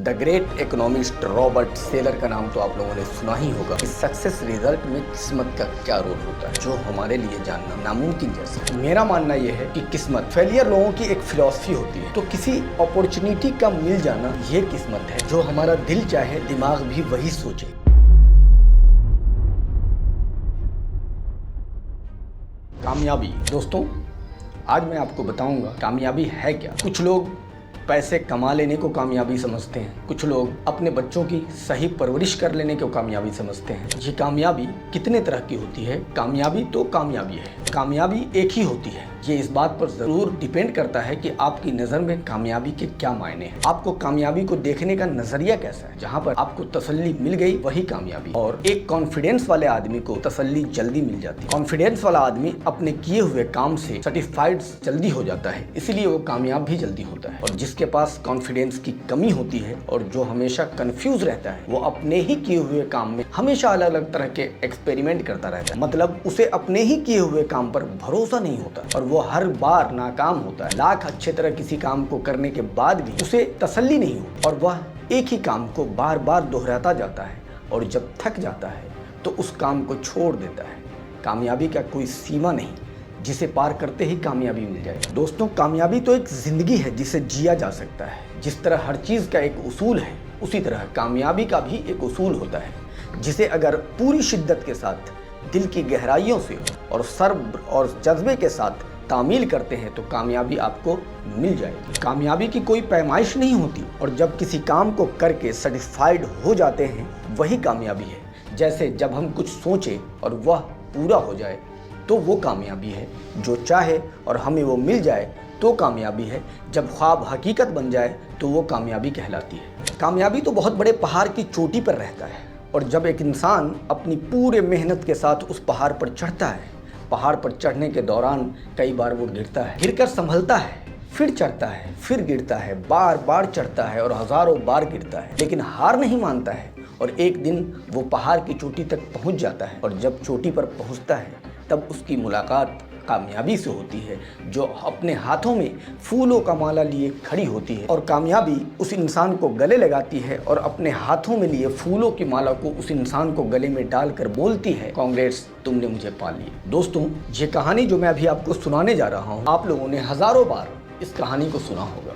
The great economist Robert seller का नाम तो आप लोगों ने सुना ही होगा कि सक्सेस रिजल्ट में किस्मत का क्या रोल होता है, जो हमारे लिए जानना नामुमकिन जैसा है। मेरा मानना यह है कि किस्मत, फेलियर लोगों की एक फिलॉसफी होती है, तो किसी अपॉर्चुनिटी का मिल जाना ये किस्मत है। जो हमारा दिल चाहे दिमाग भी वही सोचे। कामयाबी दोस्तों, आज मैं आपको बताऊंगा कामयाबी है क्या। कुछ लोग पैसे कमा लेने को कामयाबी समझते हैं, कुछ लोग अपने बच्चों की सही परवरिश कर लेने को कामयाबी समझते हैं। ये कामयाबी कितने तरह की होती है? कामयाबी तो कामयाबी है, कामयाबी एक ही होती है। ये इस बात पर जरूर डिपेंड करता है कि आपकी नज़र में कामयाबी के क्या मायने हैं, आपको कामयाबी को देखने का नजरिया कैसा है। जहाँ पर आपको तसल्ली मिल गई वही कामयाबी। और एक कॉन्फिडेंस वाले आदमी को तसल्ली जल्दी मिल जाती है। कॉन्फिडेंस वाला आदमी अपने किए हुए काम से सर्टिफाइड जल्दी हो जाता है, इसलिए वो कामयाब भी जल्दी होता है। और जिसके पास कॉन्फिडेंस की कमी होती है और जो हमेशा कंफ्यूज रहता है, वो अपने ही किए हुए काम में हमेशा अलग अलग तरह के एक्सपेरिमेंट करता रहता है। मतलब उसे अपने ही किए हुए काम पर भरोसा नहीं होता और वो हर बार नाकाम होता है। लाख अच्छे तरह किसी काम को करने के बाद भी उसे तसल्ली नहीं होती और वह एक ही काम को बार बार दोहराता जाता है और जब थक जाता है तो उस काम को छोड़ देता है। कामयाबी का कोई सीमा नहीं, जिसे पार करते ही कामयाबी मिल जाए। दोस्तों, कामयाबी तो एक जिंदगी है जिसे जिया जा सकता है। जिस तरह हर चीज का एक उसूल है, उसी तरह कामयाबी का भी एक उसूल होता है, जिसे अगर पूरी शिद्दत के साथ दिल की गहराइयों से और सब्र और जज्बे के साथ तामील करते हैं तो कामयाबी आपको मिल जाएगी। कामयाबी की कोई पैमाइश नहीं होती और जब किसी काम को करके सेटिस्फाइड हो जाते हैं वही कामयाबी है। जैसे जब हम कुछ सोचें और वह पूरा हो जाए तो वो कामयाबी है। जो चाहे और हमें वो मिल जाए तो कामयाबी है। जब ख्वाब हकीकत बन जाए तो वो कामयाबी कहलाती है। कामयाबी तो बहुत बड़े पहाड़ की चोटी पर रहता है और जब एक इंसान अपनी पूरे मेहनत के साथ उस पहाड़ पर चढ़ता है, पहाड़ पर चढ़ने के दौरान कई बार वो गिरता है, गिरकर संभलता है, फिर चढ़ता है, फिर गिरता है, बार बार चढ़ता है और हजारों बार गिरता है, लेकिन हार नहीं मानता है और एक दिन वो पहाड़ की चोटी तक पहुंच जाता है। और जब चोटी पर पहुंचता है तब उसकी मुलाकात कामयाबी से होती है, जो अपने हाथों में फूलों का माला लिए खड़ी होती है। और कामयाबी उस इंसान को गले लगाती है और अपने हाथों में लिए फूलों की माला को उस इंसान को गले में डालकर बोलती है, कांग्रेस, तुमने मुझे पा लिया। दोस्तों, ये कहानी जो मैं अभी आपको सुनाने जा रहा हूँ, आप लोगों ने हजारों बार इस कहानी को सुना होगा,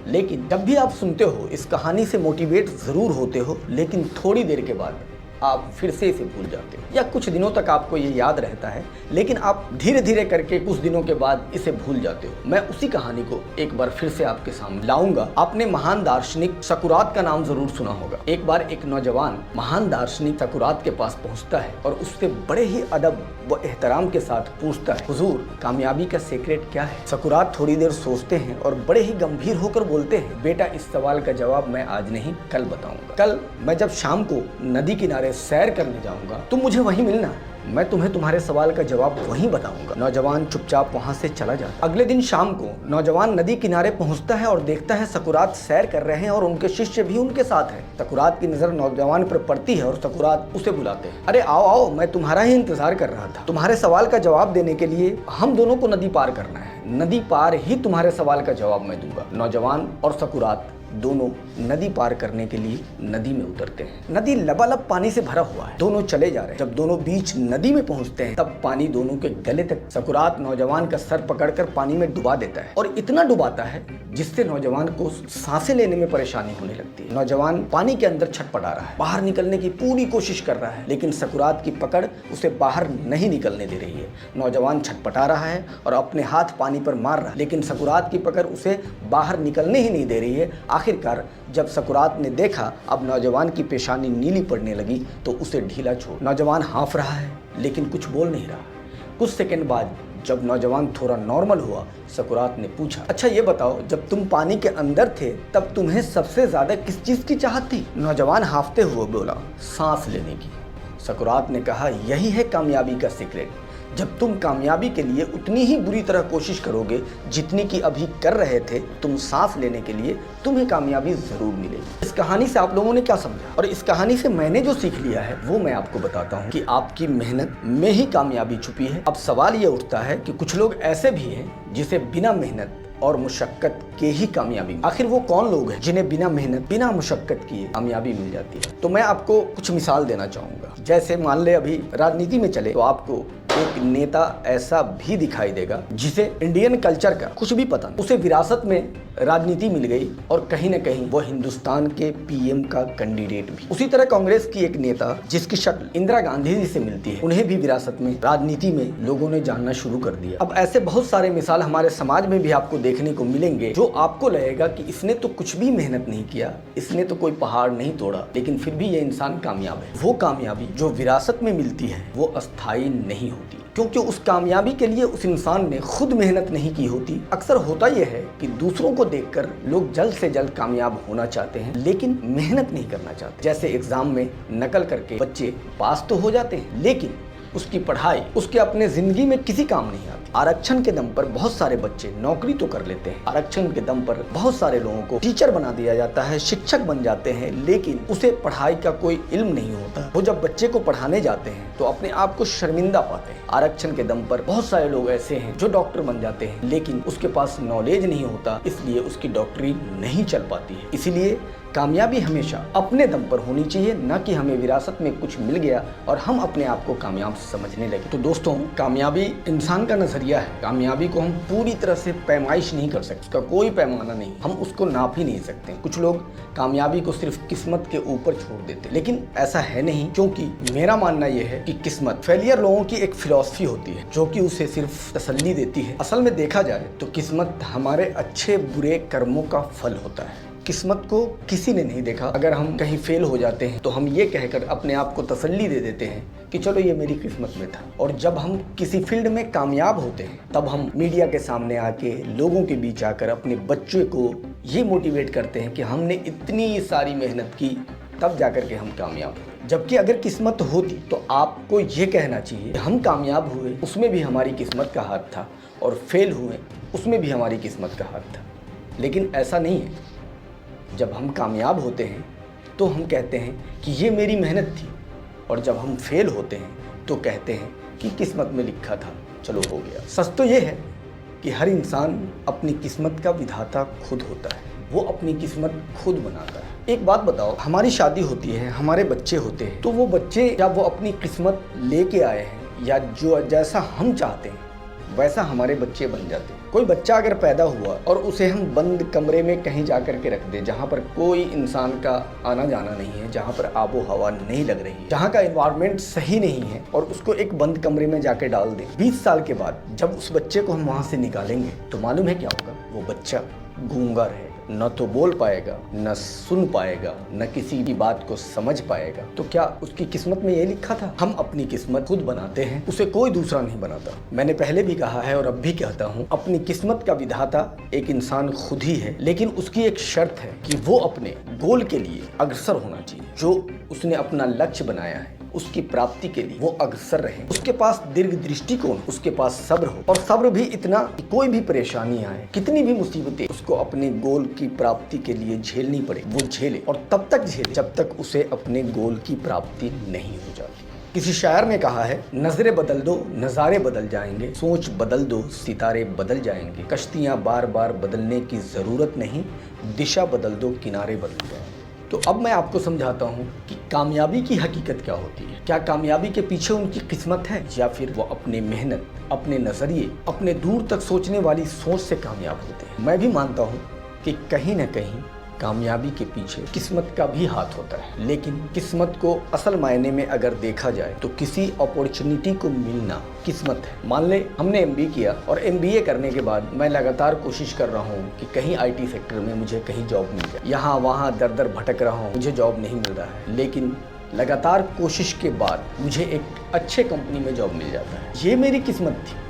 लेकिन जब भी आप सुनते हो इस कहानी से मोटिवेट ज़रूर होते हो, लेकिन थोड़ी देर के बाद आप फिर से इसे भूल जाते हो या कुछ दिनों तक आपको ये याद रहता है, लेकिन आप धीरे धीरे करके कुछ दिनों के बाद इसे भूल जाते हो। मैं उसी कहानी को एक बार फिर से आपके सामने लाऊंगा। आपने महान दार्शनिक सकुरात का नाम जरूर सुना होगा। एक बार एक नौजवान महान दार्शनिक सकुरात के पास पहुंचता है और उससे बड़े ही अदब व एहतराम के साथ पूछता है, हुजूर, कामयाबी का सीक्रेट क्या है? सकुरात थोड़ी देर सोचते हैं और बड़े ही गंभीर होकर बोलते हैं, बेटा, इस सवाल का जवाब मैं आज नहीं कल बताऊंगा। कल मैं जब शाम को नदी किनारे सैर करने जाऊंगा, तुम मुझे वहीं मिलना, मैं तुम्हें तुम्हारे सवाल का जवाब वहीं बताऊंगा। नौजवान चुपचाप वहां से चला जाता। अगले दिन शाम को नौजवान नदी किनारे पहुंचता है और देखता है सकुरात सैर कर रहे हैं और उनके शिष्य भी उनके साथ हैं। सकुरात की नजर नौजवान पर पड़ती है और सकुरात उसे बुलाते हैं, अरे आओ आओ, मैं तुम्हारा ही इंतजार कर रहा था। तुम्हारे सवाल का जवाब देने के लिए हम दोनों को नदी पार करना है, नदी पार ही तुम्हारे सवाल का जवाब मैं दूंगा। नौजवान और सकुरात दोनों नदी पार करने के लिए नदी में उतरते हैं। नदी लबालब पानी से भरा हुआ है, दोनों चले जा रहे हैं। जब दोनों बीच नदी में पहुंचते हैं तब पानी दोनों के गले तक। सकुरात नौजवान का सर पकड़कर पानी में डुबा देता है और इतना डुबाता है जिससे नौजवान को सांसें लेने में परेशानी होने लगती है। नौजवान पानी के अंदर छटपटा रहा है, बाहर निकलने की पूरी कोशिश कर रहा है, लेकिन सकुरात की पकड़ उसे बाहर नहीं निकलने दे रही है। नौजवान छटपटा रहा है और अपने हाथ पानी पर मार रहा है, लेकिन सकुरात की पकड़ उसे बाहर निकलने ही नहीं दे रही है। आखिरकार जब सकुरात ने देखा अब नौजवान की पेशानी नीली पड़ने लगी तो उसे ढीला छोड़। नौजवान हाँफ रहा है लेकिन कुछ बोल नहीं रहा। कुछ सेकंड बाद जब नौजवान थोड़ा नॉर्मल हुआ, सकुरात ने पूछा, अच्छा ये बताओ, जब तुम पानी के अंदर थे तब तुम्हें सबसे ज्यादा किस चीज की चाहत थी? नौजवान हाँफते हुए बोला, सांस लेने की। सकुरात ने कहा, यही है कामयाबी का सीक्रेट। जब तुम कामयाबी के लिए उतनी ही बुरी तरह कोशिश करोगे जितनी कि अभी कर रहे थे तुम सांस लेने के लिए, तुम्हें कामयाबी जरूर मिलेगी। इस कहानी से आप लोगों ने क्या समझा और इस कहानी से मैंने जो सीख लिया है वो मैं आपको बताता हूँ कि आपकी मेहनत में ही कामयाबी छुपी है। अब सवाल ये उठता है कि कुछ लोग ऐसे भी हैं जिसे बिना मेहनत और मुशक्कत के ही कामयाबी। आखिर वो कौन लोग हैं जिन्हें बिना मेहनत बिना मुशक्कत किए कामयाबी मिल जाती है? तो मैं आपको कुछ मिसाल देना चाहूँगा। जैसे मान ले अभी राजनीति में चले तो आपको एक नेता ऐसा भी दिखाई देगा जिसे इंडियन कल्चर का कुछ भी पता नहीं, उसे विरासत में राजनीति मिल गई और कहीं न कहीं वो हिंदुस्तान के पीएम का कैंडिडेट भी। उसी तरह कांग्रेस की एक नेता जिसकी शक्ल इंदिरा गांधी जी से मिलती है, उन्हें भी विरासत में राजनीति में लोगों ने जानना शुरू कर दिया। अब ऐसे बहुत सारे मिसाल हमारे समाज में भी आपको देखने को मिलेंगे जो आपको लगेगा कि इसने तो कुछ भी मेहनत नहीं किया, इसने तो कोई पहाड़ नहीं तोड़ा, लेकिन फिर भी ये इंसान कामयाब है। वो कामयाबी जो विरासत में मिलती है वो अस्थायी नहीं होती, क्योंकि उस कामयाबी के लिए उस इंसान ने खुद मेहनत नहीं की होती। अक्सर होता यह है कि दूसरों को देखकर लोग जल्द से जल्द कामयाब होना चाहते हैं लेकिन मेहनत नहीं करना चाहते। जैसे एग्जाम में नकल करके बच्चे पास तो हो जाते हैं लेकिन उसकी पढ़ाई उसके अपने जिंदगी में किसी काम नहीं आती। आरक्षण के दम पर बहुत सारे बच्चे नौकरी तो कर लेते हैं, आरक्षण के दम पर बहुत सारे लोगों को टीचर बना दिया जाता है, शिक्षक बन जाते हैं, लेकिन उसे पढ़ाई का कोई इल्म नहीं होता। वो जब बच्चे को पढ़ाने जाते हैं तो अपने आप को शर्मिंदा पाते हैं। आरक्षण के दम पर बहुत सारे लोग ऐसे हैं जो डॉक्टर बन जाते हैं लेकिन उसके पास नॉलेज नहीं होता, इसलिए उसकी डॉक्टरी नहीं चल पाती है। इसीलिए कामयाबी हमेशा अपने दम पर होनी चाहिए, न कि हमें विरासत में कुछ मिल गया और हम अपने आप को कामयाब समझने लगे। तो दोस्तों, कामयाबी इंसान का नजरिया है। कामयाबी को हम पूरी तरह से पैमाइश नहीं कर सकते, उसका कोई पैमाना नहीं, हम उसको नाप ही नहीं सकते। कुछ लोग कामयाबी को सिर्फ किस्मत के ऊपर छोड़ देते, लेकिन ऐसा है नहीं, क्योंकि मेरा मानना यह है कि किस्मत, फेलियर लोगों की एक फिलॉसफी होती है जो कि उसे सिर्फ तसल्ली देती है। असल में देखा जाए तो किस्मत हमारे अच्छे बुरे कर्मों का फल होता है। किस्मत को किसी ने नहीं देखा। अगर हम कहीं फेल हो जाते हैं तो हम ये कहकर अपने आप को तसल्ली दे देते हैं कि चलो ये मेरी किस्मत में था। और जब हम किसी फील्ड में कामयाब होते हैं तब हम मीडिया के सामने आके लोगों के बीच आकर अपने बच्चे को ये मोटिवेट करते हैं कि हमने इतनी सारी मेहनत की तब जाकर के हम कामयाब हुए। जबकि अगर किस्मत होती तो आपको ये कहना चाहिए हम कामयाब हुए उसमें भी हमारी किस्मत का हाथ था और फेल हुए उसमें भी हमारी किस्मत का हाथ था। लेकिन ऐसा नहीं है। जब हम कामयाब होते हैं तो हम कहते हैं कि ये मेरी मेहनत थी, और जब हम फेल होते हैं तो कहते हैं कि किस्मत में लिखा था, चलो हो गया। सच तो ये है कि हर इंसान अपनी किस्मत का विधाता खुद होता है, वो अपनी किस्मत खुद बनाता है। एक बात बताओ, हमारी शादी होती है, हमारे बच्चे होते हैं, तो वो बच्चे जब वो अपनी किस्मत लेके आए हैं या जो जैसा हम चाहते हैं वैसा हमारे बच्चे बन जाते हैं। कोई बच्चा अगर पैदा हुआ और उसे हम बंद कमरे में कहीं जा कर के रख दे, जहाँ पर कोई इंसान का आना जाना नहीं है, जहाँ पर आबो हवा नहीं लग रही है, जहाँ का एनवायरनमेंट सही नहीं है, और उसको एक बंद कमरे में जाके डाल दे, 20 साल के बाद जब उस बच्चे को हम वहाँ से निकालेंगे तो मालूम है क्या होगा? वो बच्चा गूंगा रहेगा, न तो बोल पाएगा, न सुन पाएगा, न किसी की बात को समझ पाएगा। तो क्या उसकी किस्मत में ये लिखा था? हम अपनी किस्मत खुद बनाते हैं, उसे कोई दूसरा नहीं बनाता। मैंने पहले भी कहा है और अब भी कहता हूँ, अपनी किस्मत का विधाता एक इंसान खुद ही है, लेकिन उसकी एक शर्त है कि वो अपने गोल के लिए अग्रसर होना चाहिए। जो उसने अपना लक्ष्य बनाया है उसकी प्राप्ति के लिए वो अग्रसर रहे, उसके पास दीर्घ दृष्टिकोण, उसके पास सब्र हो, और सब्र भी इतना कि कोई भी परेशानी आए, कितनी भी मुसीबतें उसको अपने गोल की प्राप्ति के लिए झेलनी पड़े, वो झेले, और तब तक झेले जब तक उसे अपने गोल की प्राप्ति नहीं हो जाती। किसी शायर ने कहा है, नजरें बदल दो नज़ारे बदल जाएंगे, सोच बदल दो सितारे बदल जाएंगे, कश्तियाँ बार बार बदलने की ज़रूरत नहीं, दिशा बदल दो किनारे बदल जाएंगे। तो अब मैं आपको समझाता हूँ कि कामयाबी की हकीकत क्या होती है। क्या कामयाबी के पीछे उनकी किस्मत है, या फिर वो अपने मेहनत, अपने नज़रिए, अपने दूर तक सोचने वाली सोच से कामयाब होते हैं? मैं भी मानता हूँ कि कहीं ना कहीं कामयाबी के पीछे किस्मत का भी हाथ होता है, लेकिन किस्मत को असल मायने में अगर देखा जाए तो किसी अपॉर्चुनिटी को मिलना किस्मत है। मान ले हमने MBA किया और MBA करने के बाद मैं लगातार कोशिश कर रहा हूँ कि कहीं IT सेक्टर में मुझे कहीं जॉब मिल जाए, यहाँ वहाँ दर दर भटक रहा हूँ, मुझे जॉब नहीं मिल रहा है, लेकिन लगातार कोशिश के बाद मुझे एक अच्छे कंपनी में जॉब मिल जाता है। ये मेरी किस्मत थी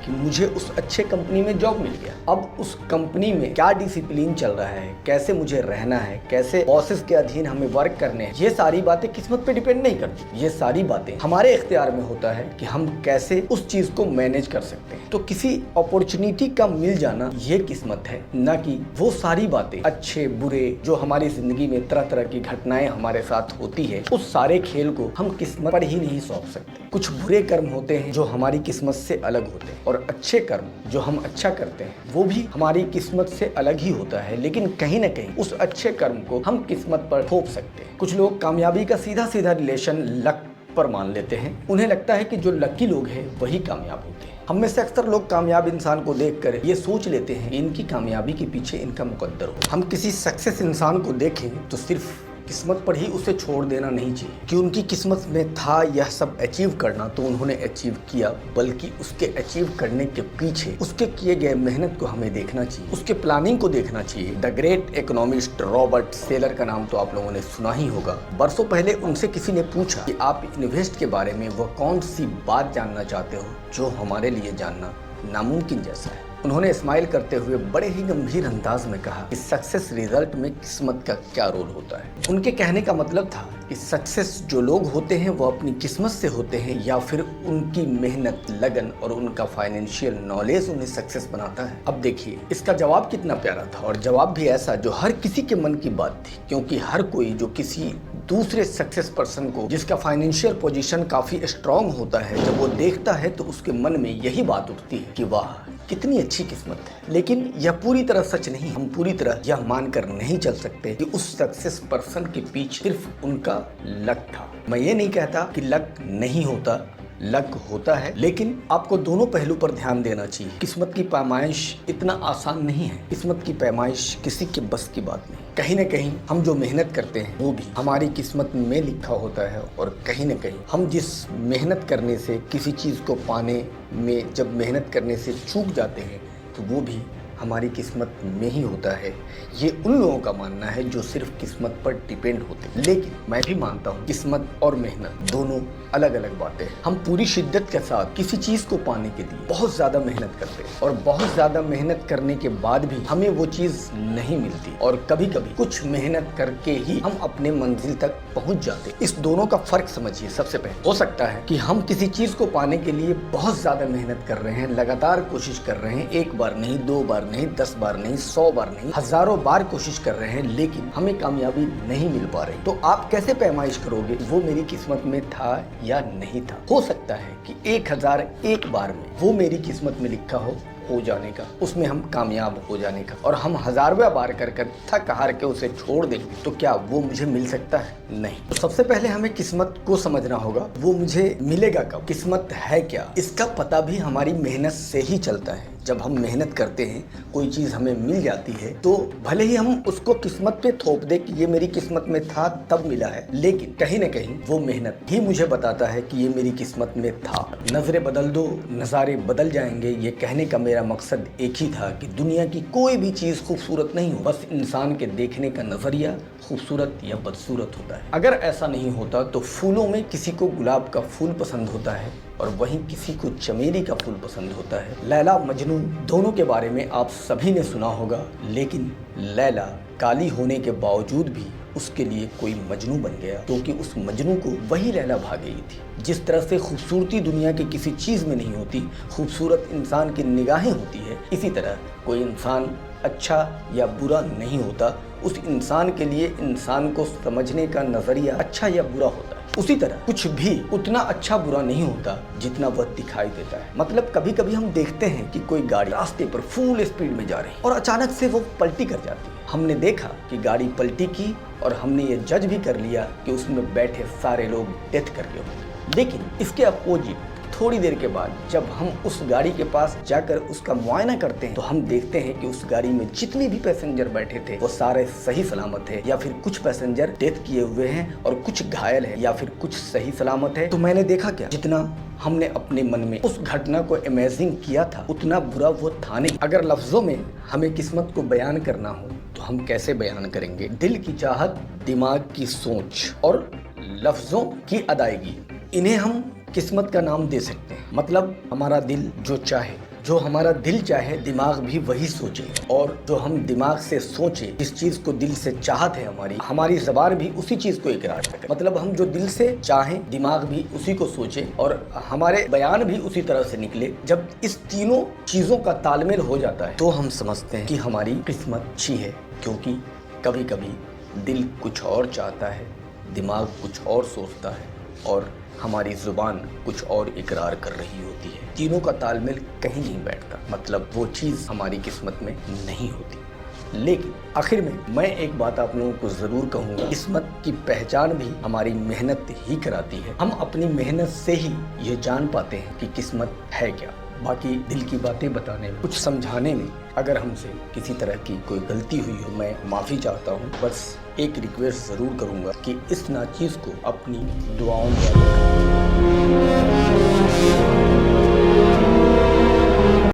कि मुझे उस अच्छे कंपनी में जॉब मिल गया। अब उस कंपनी में क्या डिसिप्लिन चल रहा है, कैसे मुझे रहना है, कैसे बॉसेस के अधीन हमें वर्क करने हैं, ये सारी बातें किस्मत पे डिपेंड नहीं करती। ये सारी बातें हमारे इख्तियार में होता है कि हम कैसे उस चीज को मैनेज कर सकते हैं। तो किसी अपॉर्चुनिटी का मिल जाना ये किस्मत है, न कि वो सारी बातें अच्छे बुरे जो हमारी जिंदगी में तरह तरह की घटनाएं हमारे साथ होती है, उस सारे खेल को हम किस्मत पर ही नहीं सौंप सकते। कुछ बुरे कर्म होते हैं जो हमारी किस्मत से अलग होते हैं, और और अच्छे कर्म जो हम अच्छा करते हैं वो भी हमारी किस्मत से अलग ही होता है, लेकिन कहीं ना कहीं उस अच्छे कर्म को हम किस्मत पर थोप सकते हैं। कुछ लोग कामयाबी का सीधा सीधा रिलेशन लक पर मान लेते हैं। उन्हें लगता है कि जो लकी लोग हैं वही कामयाब होते हैं। हम में से अक्सर लोग कामयाब इंसान को देखकर ये सोच लेते हैं कि इनकी कामयाबी के पीछे इनका मुकद्दर हो। हम किसी सक्सेस इंसान को देखें तो सिर्फ किस्मत पर ही उसे छोड़ देना नहीं चाहिए कि उनकी किस्मत में था यह सब अचीव करना तो उन्होंने अचीव किया, बल्कि उसके अचीव करने के पीछे उसके किए गए मेहनत को हमें देखना चाहिए, उसके प्लानिंग को देखना चाहिए। The great economist Robert seller का नाम तो आप लोगों ने सुना ही होगा। बरसों पहले उनसे किसी ने पूछा कि आप इन्वेस्ट के बारे में वह कौन सी बात जानना चाहते हो जो हमारे लिए जानना नामुमकिन जैसा है। उन्होंने स्माइल करते हुए बड़े ही गंभीर अंदाज में कहा कि सक्सेस रिजल्ट में किस्मत का क्या रोल होता है। उनके कहने का मतलब था कि सक्सेस जो लोग होते हैं वो अपनी किस्मत से होते हैं या फिर उनकी मेहनत, लगन और उनका फाइनेंशियल नॉलेज उन्हें सक्सेस बनाता है। अब देखिए इसका जवाब कितना प्यारा था, और जवाब भी ऐसा जो हर किसी के मन की बात थी, क्योंकि हर कोई जो किसी दूसरे सक्सेस पर्सन को जिसका फाइनेंशियल पोजीशन काफी स्ट्रांग होता है, जब वो देखता है तो उसके मन में यही बात उठती है कि वाह कितनी अच्छी किस्मत है। लेकिन यह पूरी तरह सच नहीं। हम पूरी तरह यह मानकर नहीं चल सकते कि उस सक्सेस पर्सन के पीछे सिर्फ उनका लक था। मैं ये नहीं कहता कि लक नहीं होता, लक होता है, लेकिन आपको दोनों पहलू पर ध्यान देना चाहिए। किस्मत की पैमाइश इतना आसान नहीं है। किस्मत की पैमाइश किसी के बस की बात नहीं। कहीं न कहीं हम जो मेहनत करते हैं वो भी हमारी किस्मत में लिखा होता है, और कहीं न कहीं हम जिस मेहनत करने से किसी चीज़ को पाने में जब मेहनत करने से चूक जाते हैं तो वो भी हमारी किस्मत में ही होता है। ये उन लोगों का मानना है जो सिर्फ किस्मत पर डिपेंड होते हैं, लेकिन मैं भी मानता हूँ किस्मत और मेहनत दोनों अलग अलग बातें हैं। हम पूरी शिद्दत के साथ किसी चीज़ को पाने के लिए बहुत ज़्यादा मेहनत करते हैं, और बहुत ज़्यादा मेहनत करने के बाद भी हमें वो चीज़ नहीं मिलती, और कभी कभी कुछ मेहनत करके ही हम अपने मंजिल तक पहुँच जाते हैं। इस दोनों का फ़र्क समझिए। सबसे पहले हो सकता है कि हम किसी चीज़ को पाने के लिए बहुत ज़्यादा मेहनत कर रहे हैं, लगातार कोशिश कर रहे हैं, एक बार नहीं, दो बार नहीं, 10 बार नहीं, 100 बार नहीं, हजारों बार कोशिश कर रहे हैं, लेकिन हमें कामयाबी नहीं मिल पा रही। तो आप कैसे पैमाइश करोगे वो मेरी किस्मत में था या नहीं था? हो सकता है कि 1001 बार में वो मेरी किस्मत में लिखा हो जाने का, उसमें हम कामयाब हो जाने का, और हम हजारवें बार कर थक हार के उसे छोड़ देंगे, तो क्या वो मुझे मिल सकता है? नहीं। तो सबसे पहले हमें किस्मत को समझना होगा। वो मुझे मिलेगा कब? किस्मत है क्या? इसका पता भी हमारी मेहनत से ही चलता है। जब हम मेहनत करते हैं, कोई चीज़ हमें मिल जाती है, तो भले ही हम उसको किस्मत पे थोप दे कि ये मेरी किस्मत में था तब मिला है, लेकिन कहीं न कहीं वो मेहनत ही मुझे बताता है कि ये मेरी किस्मत में था। नजरें बदल दो, नज़ारे बदल जाएंगे। ये कहने का मेरा मकसद एक ही था कि दुनिया की कोई भी चीज़ खूबसूरत नहीं हो, बस इंसान के देखने का नज़रिया खूबसूरत या बदसूरत होता है। अगर ऐसा नहीं होता तो फूलों में किसी को गुलाब का फूल पसंद होता है और वहीं किसी को चमेली का फूल पसंद होता है। लैला मजनू दोनों के बारे में आप सभी ने सुना होगा, लेकिन लैला काली होने के बावजूद भी उसके लिए कोई मजनू बन गया, क्योंकि उस मजनू को वही लैला भा गई थी। जिस तरह से खूबसूरती दुनिया की किसी चीज़ में नहीं होती, खूबसूरत इंसान की निगाहें होती है, इसी तरह कोई इंसान अच्छा या बुरा नहीं होता। उस इंसान के लिए इंसान को समझने का नज़रिया अच्छा या बुरा होता है। उसी तरह कुछ भी उतना अच्छा बुरा नहीं होता जितना वह दिखाई देता है। मतलब कभी कभी हम देखते हैं कि कोई गाड़ी रास्ते पर फुल स्पीड में जा रही है और अचानक से वो पलटी कर जाती है। हमने देखा कि गाड़ी पलटी की और हमने ये जज भी कर लिया कि उसमें बैठे सारे लोग डेथ कर गए। लेकिन इसके अपोजिट थोड़ी देर के बाद जब हम उस गाड़ी के पास जाकर उसका मुआयना करते हैं तो हम देखते हैं कि उस गाड़ी में जितने भी पैसेंजर बैठे थे वो सारे सही सलामत है, या फिर कुछ पैसेंजर डेथ किए हुए हैं और कुछ घायल है, या फिर कुछ सही सलामत है। तो मैंने देखा क्या, जितना हमने अपने मन में उस घटना को इमेजिन किया था उतना बुरा वो था नहीं। अगर लफ्जों में हमें किस्मत को बयान करना हो तो हम कैसे बयान करेंगे? दिल की चाहत, दिमाग की सोच और लफ्जों की अदायगी, इन्हें हम किस्मत का नाम दे सकते हैं। मतलब हमारा दिल जो चाहे, जो हमारा दिल चाहे दिमाग भी वही सोचे, और जो हम दिमाग से सोचे, जिस चीज़ को दिल से चाहत है हमारी ज़बान भी उसी चीज़ को इकरार करे। मतलब हम जो दिल से चाहें दिमाग भी उसी को सोचे और हमारे बयान भी उसी तरह से निकले। जब इस तीनों चीज़ों का तालमेल हो जाता है तो हम समझते हैं कि हमारी किस्मत अच्छी है, क्योंकि कभी कभी दिल कुछ और चाहता है, दिमाग कुछ और सोचता है और हमारी जुबान कुछ और इकरार कर रही होती है। तीनों का तालमेल कहीं नहीं बैठता, मतलब वो चीज़ हमारी किस्मत में नहीं होती। लेकिन आखिर में मैं एक बात आप लोगों को ज़रूर कहूँगा, किस्मत की पहचान भी हमारी मेहनत ही कराती है। हम अपनी मेहनत से ही ये जान पाते हैं कि किस्मत है क्या। बाकी दिल की बातें बताने में, कुछ समझाने में अगर हमसे किसी तरह की कोई गलती हुई हो, मैं माफ़ी चाहता हूँ। बस एक रिक्वेस्ट ज़रूर करूँगा कि इस नाचीज़ को अपनी दुआओं में याद रखें।